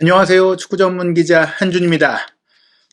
안녕하세요. 축구 전문 기자 한준입니다.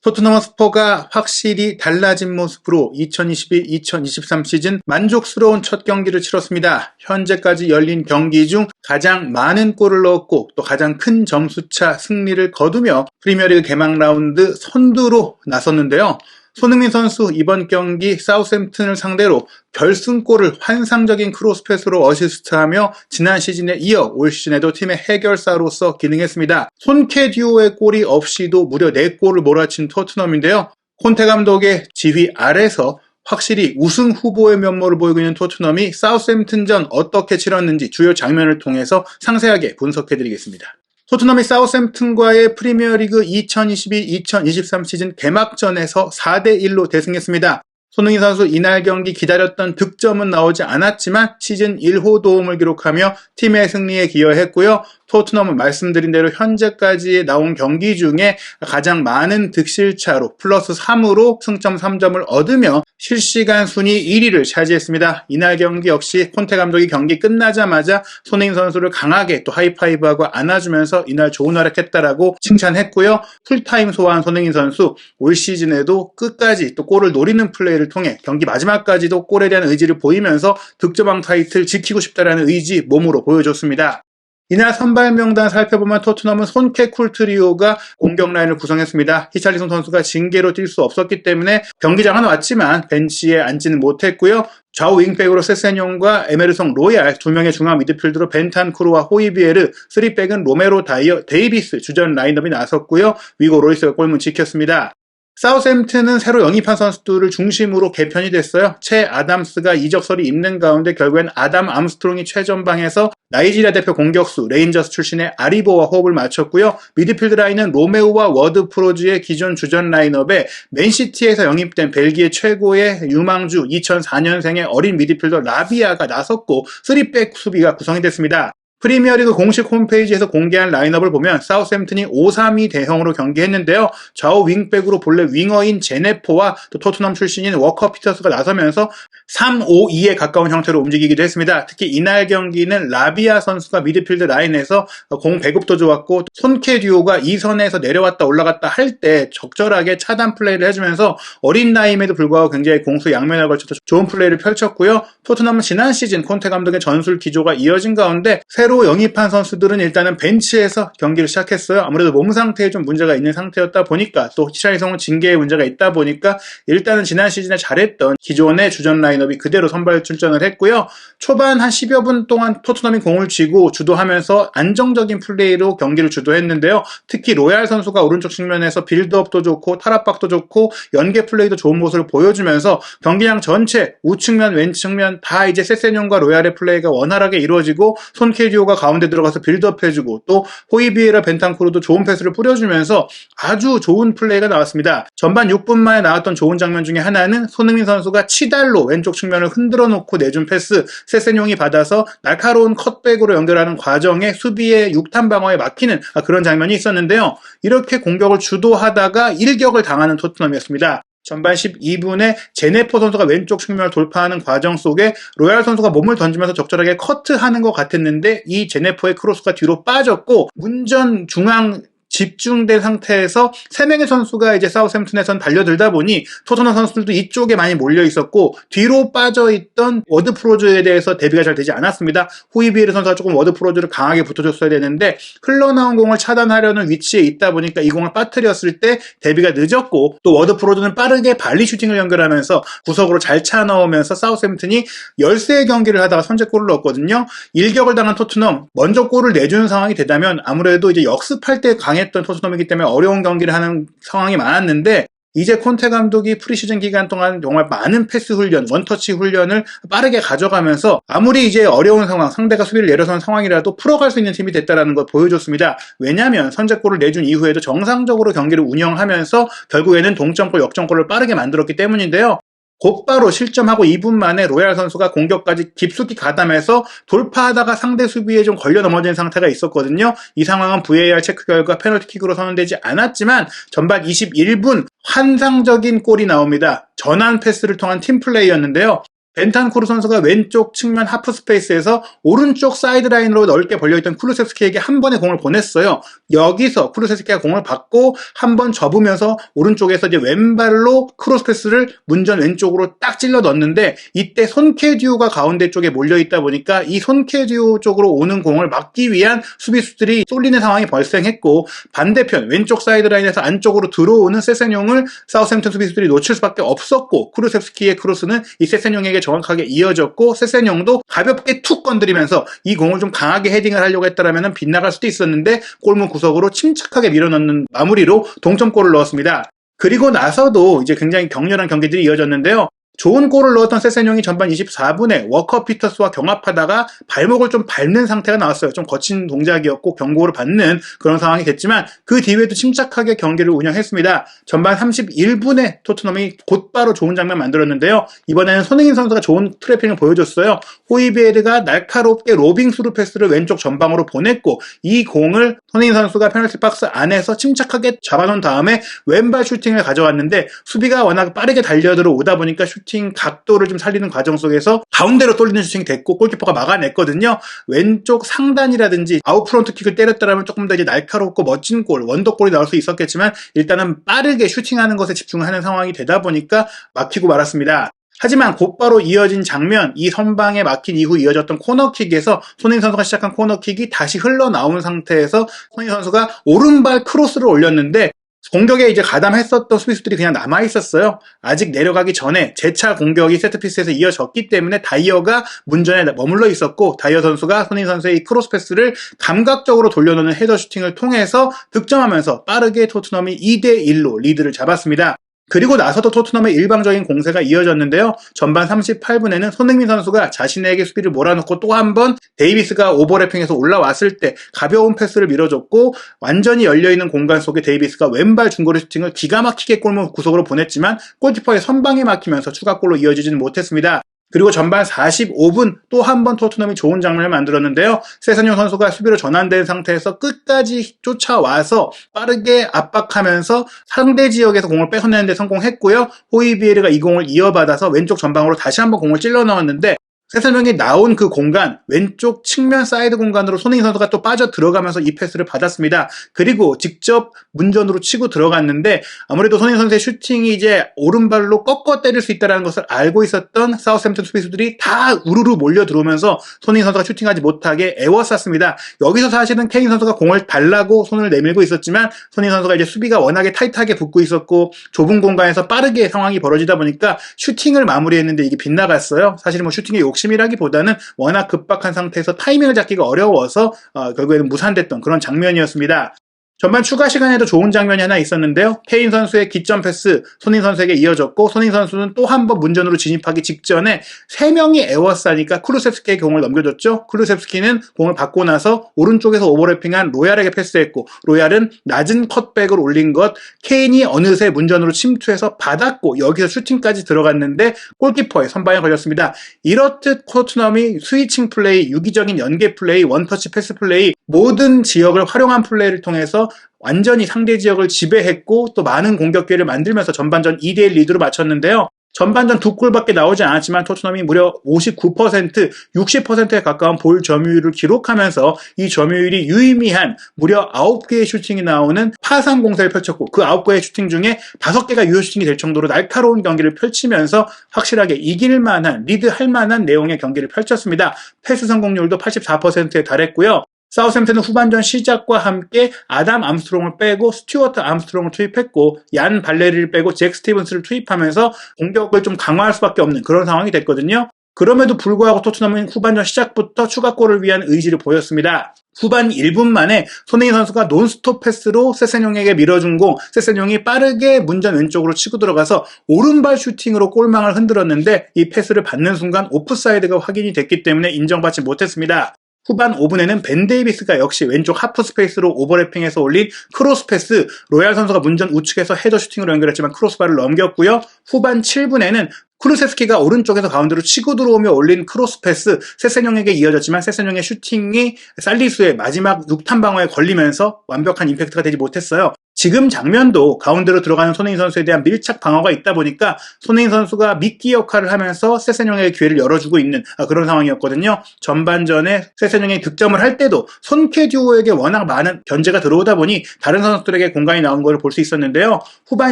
토트넘 허스퍼가 확실히 달라진 모습으로 2022-2023 시즌 만족스러운 첫 경기를 치렀습니다. 현재까지 열린 경기 중 가장 많은 골을 넣었고 또 가장 큰 점수차 승리를 거두며 프리미어리그 개막 라운드 선두로 나섰는데요. 손흥민 선수 이번 경기 사우샘프턴을 상대로 결승골을 환상적인 크로스패스로 어시스트하며 지난 시즌에 이어 올 시즌에도 팀의 해결사로서 기능했습니다. 손케 듀오의 골이 없이도 무려 4골을 몰아친 토트넘인데요. 콘테 감독의 지휘 아래서 확실히 우승 후보의 면모를 보이고 있는 토트넘이 사우샘프턴전 어떻게 치렀는지 주요 장면을 통해서 상세하게 분석해드리겠습니다. 토트넘이 사우샘프턴과의 프리미어리그 2022-2023 시즌 개막전에서 4대1로 대승했습니다. 손흥민 선수 이날 경기 기다렸던 득점은 나오지 않았지만 시즌 1호 도움을 기록하며 팀의 승리에 기여했고요. 토트넘은 말씀드린 대로 현재까지 나온 경기 중에 가장 많은 득실차로 플러스 3으로 승점 3점을 얻으며 실시간 순위 1위를 차지했습니다. 이날 경기 역시 콘테 감독이 경기 끝나자마자 손흥민 선수를 강하게 또 하이파이브하고 안아주면서 이날 좋은 활약했다라고 칭찬했고요. 풀타임 소화한 손흥민 선수 올 시즌에도 끝까지 또 골을 노리는 플레이를 통해 경기 마지막까지도 골에 대한 의지를 보이면서 득점왕 타이틀 지키고 싶다라는 의지 몸으로 보여줬습니다. 이날 선발 명단 살펴보면 토트넘은 손케 쿨트리오가 공격 라인을 구성했습니다. 히찰리송 선수가 징계로 뛸 수 없었기 때문에 경기장은 왔지만 벤치에 앉지는 못했고요. 좌우 윙백으로 세세뇽과 에메르송 로얄, 2명의 중앙 미드필더로 벤탄쿠르와 호이비에르, 3백은 로메로 다이어, 데이비스 주전 라인업이 나섰고요. 위고 로이스가 골문 지켰습니다. 사우샘프턴은 새로 영입한 선수들을 중심으로 개편이 됐어요. 채 아담스가 이적설이 있는 가운데 결국엔 아담 암스트롱이 최전방에서 나이지리아 대표 공격수 레인저스 출신의 아리보와 호흡을 맞췄고요. 미드필드 라인은 로메우와 워드 프로즈의 기존 주전 라인업에 맨시티에서 영입된 벨기에 최고의 유망주 2004년생의 어린 미드필더 라비아가 나섰고 3백 수비가 구성이 됐습니다. 프리미어리그 공식 홈페이지에서 공개한 라인업을 보면 사우샘프턴이 5-3-2 대형으로 경기했는데요. 좌우 윙백으로 본래 윙어인 제네포와 또 토트넘 출신인 워커 피터스가 나서면서 3-5-2에 가까운 형태로 움직이기도 했습니다. 특히 이날 경기는 라비아 선수가 미드필드 라인에서 공 배급도 좋았고 손케 듀오가 2선에서 내려왔다 올라갔다 할 때 적절하게 차단 플레이를 해주면서 어린 나이임에도 불구하고 굉장히 공수 양면에 걸쳐서 좋은 플레이를 펼쳤고요. 토트넘은 지난 시즌 콘테 감독의 전술 기조가 이어진 가운데 새로 영입한 선수들은 일단은 벤치에서 경기를 시작했어요. 아무래도 몸 상태에 좀 문제가 있는 상태였다 보니까 또 히샬리송은 징계에 문제가 있다 보니까 일단은 지난 시즌에 잘했던 기존의 주전 라인업이 그대로 선발 출전을 했고요. 초반 한 10여 분 동안 토트넘이 공을 쥐고 주도하면서 안정적인 플레이로 경기를 주도했는데요. 특히 로얄 선수가 오른쪽 측면에서 빌드업도 좋고 탈압박도 좋고 연계 플레이도 좋은 모습을 보여주면서 경기장 전체 우측면 왼측면 다 이제 세세뇽과 로얄의 플레이가 원활하게 이루어지고 손케디오가 가운데 들어가서 빌드업 해주고 또 호이비에라 벤탄쿠르도 좋은 패스를 뿌려주면서 아주 좋은 플레이가 나왔습니다. 전반 6분 만에 나왔던 좋은 장면 중에 하나는 손흥민 선수가 치달로 왼쪽 측면을 흔들어 놓고 내준 패스 세세뇽이 받아서 날카로운 컷백으로 연결하는 과정에 수비의 6탄 방어에 막히는 그런 장면이 있었는데요. 이렇게 공격을 주도하다가 일격을 당하는 토트넘이었습니다. 전반 12분에 제네포 선수가 왼쪽 측면을 돌파하는 과정 속에 로얄 선수가 몸을 던지면서 적절하게 커트하는 것 같았는데 이 제네포의 크로스가 뒤로 빠졌고 문전 중앙 집중된 상태에서 3명의 선수가 이제 사우샘프턴에선 달려들다 보니 토트넘 선수들도 이쪽에 많이 몰려 있었고 뒤로 빠져있던 워드 프로즈에 대해서 대비가 잘 되지 않았습니다. 호이비에르 선수가 조금 워드 프로즈를 강하게 붙어줬어야 되는데 흘러나온 공을 차단하려는 위치에 있다 보니까 이 공을 빠뜨렸을 때 대비가 늦었고 또 워드 프로즈는 빠르게 발리 슈팅을 연결하면서 구석으로 잘 차 넣으면서 사우샘프턴이 13의 경기를 하다가 선제골을 넣었거든요. 일격을 당한 토트넘 먼저 골을 내주는 상황이 되다면 아무래도 이제 역습할 때 강했던 토트넘이기 때문에 어려운 경기를 하는 상황이 많았는데 이제 콘테 감독이 프리시즌 기간 동안 정말 많은 패스 훈련, 원터치 훈련을 빠르게 가져가면서 아무리 이제 어려운 상황, 상대가 수비를 내려선 상황이라도 풀어갈 수 있는 팀이 됐다는 걸 보여줬습니다. 왜냐하면 선제골을 내준 이후에도 정상적으로 경기를 운영하면서 결국에는 동점골, 역전골을 빠르게 만들었기 때문인데요. 곧바로 실점하고 2분 만에 로얄 선수가 공격까지 깊숙이 가담해서 돌파하다가 상대 수비에 좀 걸려 넘어진 상태가 있었거든요. 이 상황은 VAR 체크 결과 페널티킥으로 선언되지 않았지만 전반 21분 환상적인 골이 나옵니다. 전환 패스를 통한 팀플레이였는데요. 벤탄쿠르 선수가 왼쪽 측면 하프 스페이스에서 오른쪽 사이드라인으로 넓게 벌려있던 쿠루세스키에게 한 번의 공을 보냈어요. 여기서 쿠루세스키가 공을 받고 한 번 접으면서 오른쪽에서 이제 왼발로 크로스 패스를 문전 왼쪽으로 딱 찔러 넣었는데, 이때 손케듀가 가운데 쪽에 몰려있다 보니까 이 손케듀 쪽으로 오는 공을 막기 위한 수비수들이 쏠리는 상황이 발생했고, 반대편 왼쪽 사이드라인에서 안쪽으로 들어오는 세세뇽을 사우샘프턴 수비수들이 놓칠 수밖에 없었고, 쿠루세스키의 크로스는 이 세세뇽에게 정확하게 이어졌고, 세세뇽도 가볍게 툭 건드리면서 이 공을 좀 강하게 헤딩을 하려고 했다라면 빗나갈 수도 있었는데 골문 구석으로 침착하게 밀어넣는 마무리로 동점골을 넣었습니다. 그리고 나서도 이제 굉장히 격렬한 경기들이 이어졌는데요. 좋은 골을 넣었던 세세뇽이 전반 24분에 워커 피터스와 경합하다가 발목을 좀 밟는 상태가 나왔어요. 좀 거친 동작이었고 경고를 받는 그런 상황이 됐지만 그 뒤에도 침착하게 경기를 운영했습니다. 전반 31분에 토트넘이 곧바로 좋은 장면 만들었는데요. 이번에는 손흥민 선수가 좋은 트래핑을 보여줬어요. 호이비에르가 날카롭게 로빙 스루 패스를 왼쪽 전방으로 보냈고, 이 공을 손흥민 선수가 페널티 박스 안에서 침착하게 잡아놓은 다음에 왼발 슈팅을 가져왔는데, 수비가 워낙 빠르게 달려들어 오다 보니까 슈팅 각도를 좀 살리는 과정 속에서 가운데로 쏠리는 슈팅이 됐고 골키퍼가 막아냈거든요. 왼쪽 상단이라든지 아웃프론트 킥을 때렸다면 조금 더 이제 날카롭고 멋진 골, 원더골이 나올 수 있었겠지만 일단은 빠르게 슈팅하는 것에 집중하는 상황이 되다 보니까 막히고 말았습니다. 하지만 곧바로 이어진 장면, 이 선방에 막힌 이후 이어졌던 코너킥에서 손흥민 선수가 시작한 코너킥이 다시 흘러나온 상태에서 손흥민 선수가 오른발 크로스를 올렸는데, 공격에 이제 가담했었던 수비수들이 그냥 남아있었어요. 아직 내려가기 전에 재차 공격이 세트피스에서 이어졌기 때문에 다이어가 문전에 머물러 있었고, 다이어 선수가 손흥민 선수의 이 크로스 패스를 감각적으로 돌려놓는 헤더 슈팅을 통해서 득점하면서 빠르게 토트넘이 2대1로 리드를 잡았습니다. 그리고 나서도 토트넘의 일방적인 공세가 이어졌는데요. 전반 38분에는 손흥민 선수가 자신에게 수비를 몰아넣고 또 한 번 데이비스가 오버래핑해서 올라왔을 때 가벼운 패스를 밀어줬고, 완전히 열려있는 공간 속에 데이비스가 왼발 중거리 슈팅을 기가 막히게 골문 구석으로 보냈지만 골키퍼의 선방에 막히면서 추가골로 이어지지는 못했습니다. 그리고 전반 45분 또 한 번 토트넘이 좋은 장면을 만들었는데요. 세세뇽 선수가 수비로 전환된 상태에서 끝까지 쫓아와서 빠르게 압박하면서 상대 지역에서 공을 뺏어내는 데 성공했고요. 호이비에르가 이 공을 이어받아서 왼쪽 전방으로 다시 한번 공을 찔러 넣었는데, 세세뇽이 나온 그 공간, 왼쪽 측면 사이드 공간으로 손흥민 선수가 또 빠져 들어가면서 이 패스를 받았습니다. 그리고 직접 문전으로 치고 들어갔는데, 아무래도 손흥민 선수의 슈팅이 이제 오른발로 꺾어 때릴 수 있다는 것을 알고 있었던 사우샘프턴 수비수들이 다 우르르 몰려 들어오면서 손흥민 선수가 슈팅하지 못하게 애워쌌습니다. 여기서 사실은 케인 선수가 공을 달라고 손을 내밀고 있었지만, 손흥민 선수가 이제 수비가 워낙에 타이트하게 붙고 있었고 좁은 공간에서 빠르게 상황이 벌어지다 보니까 슈팅을 마무리했는데 이게 빗나갔어요. 사실은 뭐 슈팅의 욕심이라기보다는 워낙 급박한 상태에서 타이밍을 잡기가 어려워서 결국에는 무산됐던 그런 장면이었습니다. 전반 추가 시간에도 좋은 장면이 하나 있었는데요. 케인 선수의 기점 패스 손흥민 선수에게 이어졌고, 손흥민 선수는 또 한 번 문전으로 진입하기 직전에 3명이 에워싸니까 쿠루셉스키에게 공을 넘겨줬죠. 쿠루셉스키는 공을 받고 나서 오른쪽에서 오버래핑한 로얄에게 패스했고, 로얄은 낮은 컷백을 올린 것, 케인이 어느새 문전으로 침투해서 받았고 여기서 슈팅까지 들어갔는데 골키퍼의 선방에 걸렸습니다. 이렇듯 토트넘이 스위칭 플레이, 유기적인 연계 플레이, 원터치 패스 플레이, 모든 지역을 활용한 플레이를 통해서 완전히 상대 지역을 지배했고 또 많은 공격 기회를 만들면서 전반전 2대1 리드로 마쳤는데요. 전반전 2골밖에 나오지 않았지만 토트넘이 무려 59%, 60%에 가까운 볼 점유율을 기록하면서 이 점유율이 유의미한 무려 9개의 슈팅이 나오는 파상 공세를 펼쳤고, 그 9개의 슈팅 중에 5개가 유효 슈팅이 될 정도로 날카로운 경기를 펼치면서 확실하게 이길 만한, 리드할 만한 내용의 경기를 펼쳤습니다. 패스 성공률도 84%에 달했고요. 사우샘프턴은 후반전 시작과 함께 아담 암스트롱을 빼고 스튜어트 암스트롱을 투입했고, 얀 발레리를 빼고 잭 스티븐스를 투입하면서 공격을 좀 강화할 수밖에 없는 그런 상황이 됐거든요. 그럼에도 불구하고 토트넘은 후반전 시작부터 추가골을 위한 의지를 보였습니다. 후반 1분 만에 손흥민 선수가 논스톱 패스로 세세뇽에게 밀어준 공, 세세뇽이 빠르게 문전 왼쪽으로 치고 들어가서 오른발 슈팅으로 골망을 흔들었는데, 이 패스를 받는 순간 오프사이드가 확인이 됐기 때문에 인정받지 못했습니다. 후반 5분에는 벤 데이비스가 역시 왼쪽 하프 스페이스로 오버래핑해서 올린 크로스 패스, 로얄 선수가 문전 우측에서 헤더 슈팅으로 연결했지만 크로스바를 넘겼고요. 후반 7분에는 쿠루세스키가 오른쪽에서 가운데로 치고 들어오며 올린 크로스 패스, 세세뇽에게 이어졌지만 세세뇽의 슈팅이 살리수의 마지막 6탄 방어에 걸리면서 완벽한 임팩트가 되지 못했어요. 지금 장면도 가운데로 들어가는 손흥민 선수에 대한 밀착 방어가 있다 보니까 손흥민 선수가 미끼 역할을 하면서 세세뇽에게 기회를 열어주고 있는 그런 상황이었거든요. 전반전에 세세뇽이 득점을 할 때도 손케듀오에게 워낙 많은 견제가 들어오다 보니 다른 선수들에게 공간이 나온 걸 볼 수 있었는데요. 후반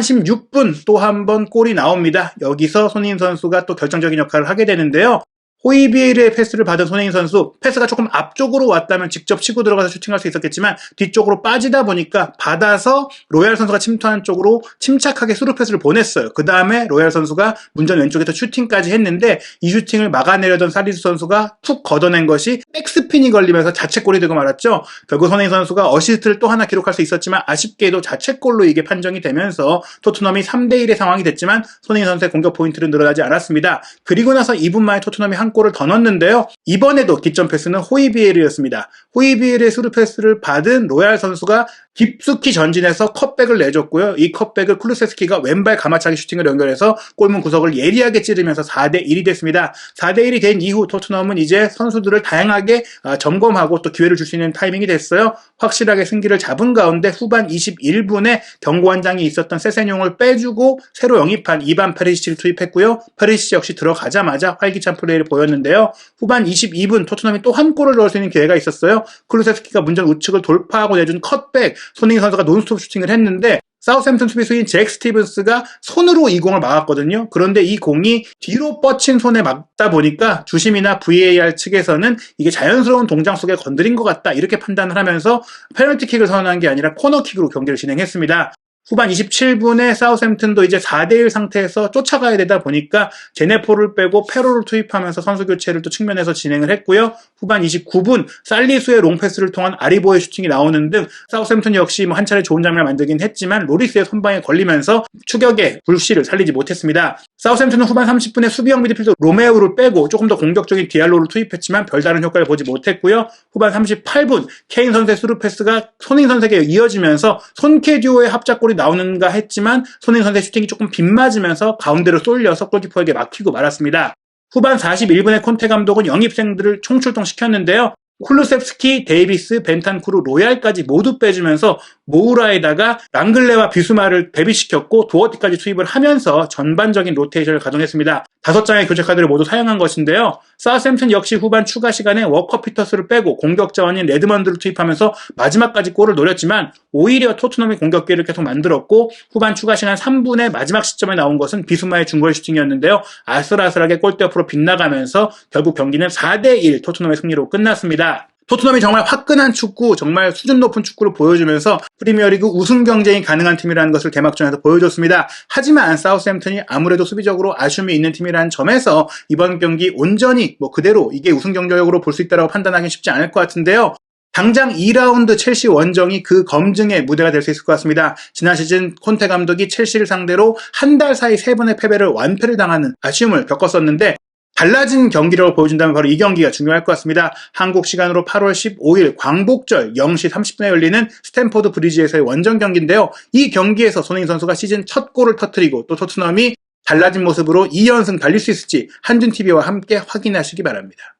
16분 또 한 번 골이 나옵니다. 여기서 손흥민 선수가 또 결정적인 역할을 하게 되는데요. 호이비에르의 패스를 받은 손흥민 선수, 패스가 조금 앞쪽으로 왔다면 직접 치고 들어가서 슈팅할 수 있었겠지만 뒤쪽으로 빠지다 보니까 받아서 로얄 선수가 침투하는 쪽으로 침착하게 스루 패스를 보냈어요. 그 다음에 로얄 선수가 문전 왼쪽에서 슈팅까지 했는데 이 슈팅을 막아내려던 사리수 선수가 툭 걷어낸 것이 백스핀이 걸리면서 자책골이 되고 말았죠. 결국 손흥민 선수가 어시스트를 또 하나 기록할 수 있었지만 아쉽게도 자책골로 이게 판정이 되면서 토트넘이 3대1의 상황이 됐지만 손흥민 선수의 공격 포인트는 늘어나지 않았습니다. 그리고 나서 2분 만에 토트넘이 한 골을 더 넣었는데요. 이번에도 뒷점 패스는 호이비에르였습니다. 호이비에르의 스루 패스를 받은 로얄 선수가 깊숙이 전진해서 컷백을 내줬고요. 이 컷백을 쿠루세스키가 왼발 가마차기 슈팅을 연결해서 골문 구석을 예리하게 찌르면서 4대1이 됐습니다. 4대1이 된 이후 토트넘은 이제 선수들을 다양하게 점검하고 또 기회를 줄 수 있는 타이밍이 됐어요. 확실하게 승기를 잡은 가운데 후반 21분에 경고한장이 있었던 세세뇽을 빼주고 새로 영입한 이반 페리시치를 투입했고요. 페리시치 역시 들어가자마자 활기찬 플레이를 보였는데요. 후반 22분 토트넘이 또 한 골을 넣을 수 있는 기회가 있었어요. 쿠루세스키가 문전 우측을 돌파하고 내준 컷백, 손흥민 선수가 논스톱 슈팅을 했는데 사우샘프턴 수비수인 잭 스티븐스가 손으로 이 공을 막았거든요. 그런데 이 공이 뒤로 뻗친 손에 맞다 보니까 주심이나 VAR 측에서는 이게 자연스러운 동작 속에 건드린 것 같다 이렇게 판단을 하면서 페널티킥을 선언한 게 아니라 코너킥으로 경기를 진행했습니다. 후반 27분에 사우샘프턴도 이제 4대1 상태에서 쫓아가야 되다 보니까 제네포를 빼고 페로를 투입하면서 선수 교체를 또 측면에서 진행을 했고요. 후반 29분 살리수의 롱패스를 통한 아리보의 슈팅이 나오는 등 사우샘프턴 역시 한 차례 좋은 장면을 만들긴 했지만 로리스의 선방에 걸리면서 추격의 불씨를 살리지 못했습니다. 사우샘프턴은 후반 30분에 수비형 미드필더 로메우를 빼고 조금 더 공격적인 디알로를 투입했지만 별다른 효과를 보지 못했고요. 후반 38분 케인 선수의 스루 패스가 손흥민 선수에게 이어지면서 손케듀오의 합작골이 나오는가 했지만 손흥민 선수의 슈팅이 조금 빗맞으면서 가운데로 쏠려서 골키퍼에게 막히고 말았습니다. 후반 41분에 콘테 감독은 영입생들을 총출동시켰는데요. 쿨루셉스키, 데이비스, 벤탄쿠르, 로얄까지 모두 빼주면서 모우라에다가 랑글레와 비수마를 배비시켰고 도어티까지 투입을 하면서 전반적인 로테이션을 가동했습니다. 5장의 교체 카드를 모두 사용한 것인데요. 사우샘프턴 역시 후반 추가 시간에 워커 피터스를 빼고 공격 자원인 레드먼드를 투입하면서 마지막까지 골을 노렸지만 오히려 토트넘이 공격 기회를 계속 만들었고 후반 추가 시간 3분의 마지막 시점에 나온 것은 비수마의 중거리 슈팅이었는데요. 아슬아슬하게 골대 옆으로 빗나가면서 결국 경기는 4대1 토트넘의 승리로 끝났습니다. 토트넘이 정말 화끈한 축구, 정말 수준 높은 축구를 보여주면서 프리미어리그 우승 경쟁이 가능한 팀이라는 것을 개막전에서 보여줬습니다. 하지만 사우샘프턴이 아무래도 수비적으로 아쉬움이 있는 팀이라는 점에서 이번 경기 온전히 그대로 이게 우승 경쟁력으로 볼 수 있다고 판단하기는 쉽지 않을 것 같은데요. 당장 2라운드 첼시 원정이 그 검증의 무대가 될 수 있을 것 같습니다. 지난 시즌 콘테 감독이 첼시를 상대로 한 달 사이 3번의 패배를 완패를 당하는 아쉬움을 겪었었는데 달라진 경기력을 보여준다면 바로 이 경기가 중요할 것 같습니다. 한국 시간으로 8월 15일 광복절 0시 30분에 열리는 스탠포드 브리지에서의 원정 경기인데요. 이 경기에서 손흥민 선수가 시즌 첫 골을 터뜨리고 또 토트넘이 달라진 모습으로 2연승 달릴 수 있을지 한준TV와 함께 확인하시기 바랍니다.